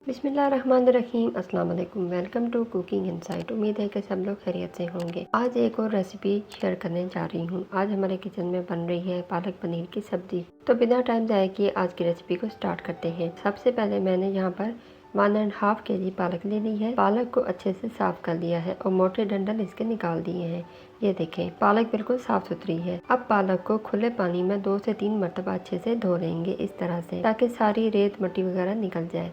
बिस्मिल्लाहिर्रहमानिर्रहीम। अस्सलाम वालेकुम। Welcome to cooking insight. उम्मीद है कि सब लोग खैरियत से होंगे। आज एक और रेसिपी शेयर करने जा रही हूँ। आज हमारे किचन में बन रही है पालक पनीर की सब्जी। तो बिना टाइम जाए किए आज की रेसिपी को स्टार्ट करते हैं। सबसे पहले मैंने यहाँ पर 1.5 kg पालक ले ली है। पालक को अच्छे से साफ कर लिया है और मोटे डंडल इसके निकाल दिए हैं। ये देखें, पालक बिल्कुल साफ सुथरी है। अब पालक को खुले पानी में 2 से 3 मरतबा अच्छे से धो लेंगे इस तरह से, ताकि सारी रेत मिट्टी वगैरह निकल जाए।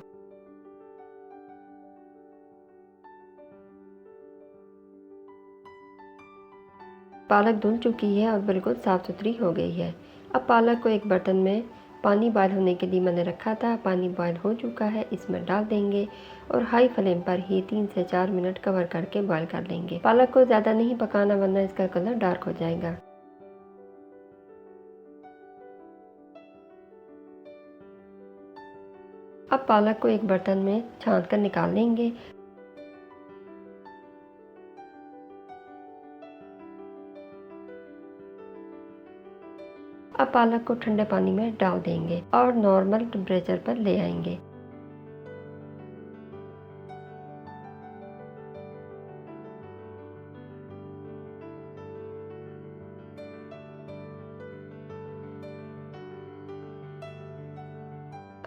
पालक धुल चुकी है और बिल्कुल साफ़ सुथरी हो गई है। अब पालक को एक बर्तन में पानी बॉयल होने के लिए मैंने रखा था। पानी बॉयल हो चुका है, इसमें डाल देंगे और हाई फ्लेम पर ही 3 से 4 मिनट कवर करके बॉयल कर लेंगे। पालक को ज़्यादा नहीं पकाना वरना इसका कलर डार्क हो जाएगा। अब पालक को एक बर्तन में छान कर निकाल लेंगे। अब पालक को ठंडे पानी में डाल देंगे और नॉर्मल टेम्परेचर पर ले आएंगे।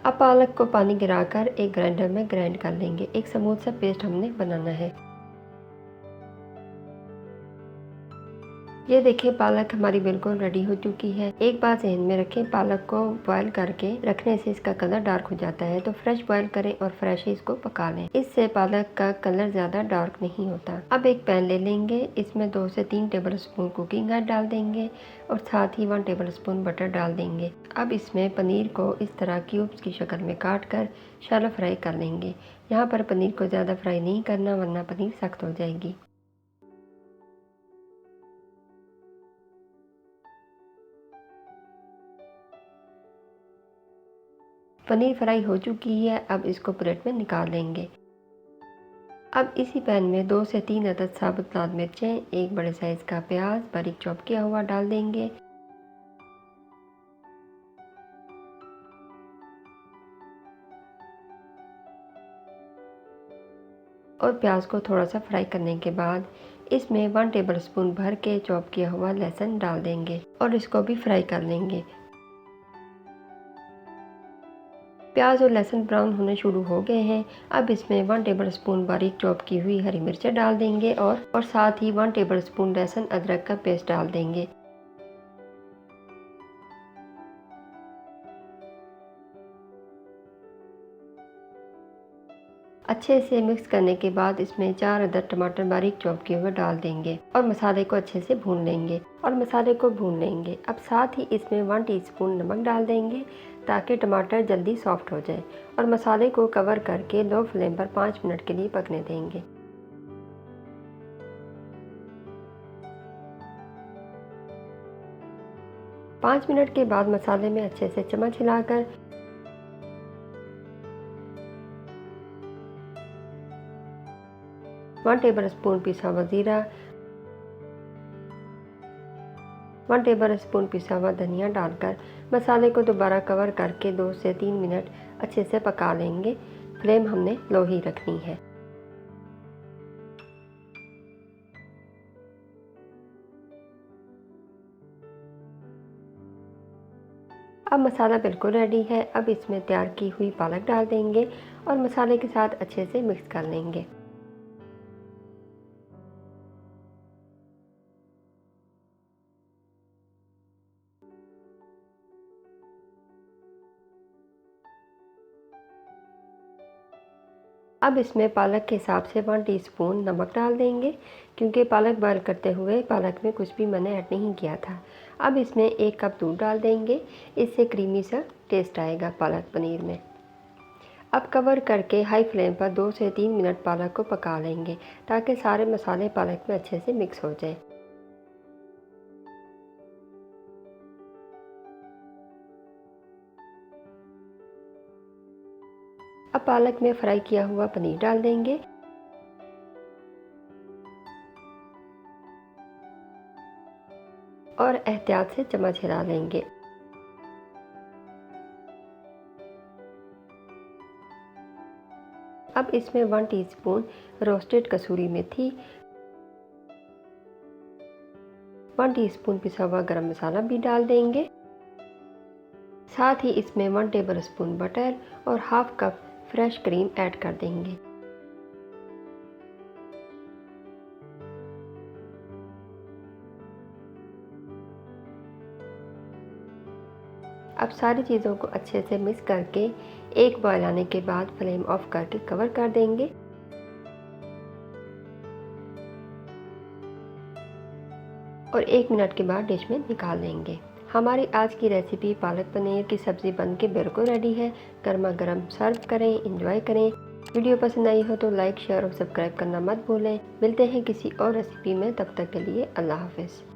अब पालक को पानी गिराकर एक ग्राइंडर में ग्राइंड कर लेंगे। एक स्मूथ सा पेस्ट हमने बनाना है। ये देखिए, पालक हमारी बिल्कुल रेडी हो चुकी है। एक बात ध्यान में रखें, पालक को बॉयल करके रखने से इसका कलर डार्क हो जाता है, तो फ्रेश बॉयल करें और फ्रेश ही इसको पका लें। इससे पालक का कलर ज़्यादा डार्क नहीं होता। अब एक पैन ले लेंगे, इसमें 2 से 3 टेबल स्पून कुकिंग ऑयल डाल देंगे और साथ ही 1 टेबल स्पून बटर डाल देंगे। अब इसमें पनीर को इस तरह क्यूब्स की शक्ल में काट कर शैलो फ्राई कर लेंगे। यहाँ पर पनीर को ज़्यादा फ्राई नहीं करना वरना पनीर सख्त हो जाएगी। पनीर फ्राई हो चुकी है। अब इसको प्लेट में निकाल लेंगे। अब इसी पैन में 2 से 3 अदद साबुत लाल मिर्चें, एक बड़े साइज का प्याज बारीक चॉप किया हुआ डाल देंगे और प्याज को थोड़ा सा फ्राई करने के बाद इसमें 1 टेबल स्पून भर के चॉप किया हुआ लहसुन डाल देंगे और इसको भी फ्राई कर लेंगे। प्याज और लहसुन ब्राउन होने शुरू हो गए हैं। अब इसमें 1 टेबल स्पून बारीक चॉप की हुई हरी मिर्चें डाल देंगे और साथ ही 1 टेबल स्पून लहसुन अदरक का पेस्ट डाल देंगे। अच्छे से मिक्स करने के बाद इसमें 4 अदद टमाटर बारीक चॉप किए हुए डाल देंगे और मसाले को अच्छे से भून लेंगे। अब साथ ही इसमें 1 टीस्पून नमक डाल देंगे ताकि टमाटर जल्दी सॉफ्ट हो जाए और मसाले को कवर करके लो फ्लेम पर 5 मिनट के लिए पकने देंगे। 5 मिनट के बाद मसाले में अच्छे से चम्मच हिलाकर 1 टेबल स्पून पिसा हुआ जीरा, 1 टेबल स्पून पिसा हुआ धनिया डालकर मसाले को दोबारा कवर करके 2 से 3 मिनट अच्छे से पका लेंगे। फ्लेम हमने लो ही रखनी है। अब मसाला बिल्कुल रेडी है। अब इसमें तैयार की हुई पालक डाल देंगे और मसाले के साथ अच्छे से मिक्स कर लेंगे। अब इसमें पालक के हिसाब से 1 टीस्पून नमक डाल देंगे, क्योंकि पालक बॉयल करते हुए पालक में कुछ भी मैंने ऐड नहीं किया था। अब इसमें 1 कप दूध डाल देंगे, इससे क्रीमी सा टेस्ट आएगा पालक पनीर में। अब कवर करके हाई फ्लेम पर 2 से 3 मिनट पालक को पका लेंगे ताकि सारे मसाले पालक में अच्छे से मिक्स हो जाए। अब पालक में फ्राई किया हुआ पनीर डाल देंगे और एहतियात से चम्मच हिला लेंगे। अब इसमें 1 टीस्पून रोस्टेड कसूरी मेथी, 1 टीस्पून पिसा हुआ गरम मसाला भी डाल देंगे। साथ ही इसमें 1 टेबलस्पून बटर और half cup fresh cream add कर देंगे। अब सारी चीज़ों को अच्छे से मिक्स करके एक बॉयल आने के बाद फ्लेम ऑफ करके कवर कर देंगे। और 1 मिनट के बाद डिश में निकाल लेंगे। हमारी आज की रेसिपी पालक पनीर की सब्ज़ी बनके बिल्कुल रेडी है। गर्मा गर्म सर्व करें, एंजॉय करें। वीडियो पसंद आई हो तो लाइक, शेयर और सब्सक्राइब करना मत भूलें। मिलते हैं किसी और रेसिपी में, तब तक के लिए अल्लाह हाफ़िज़।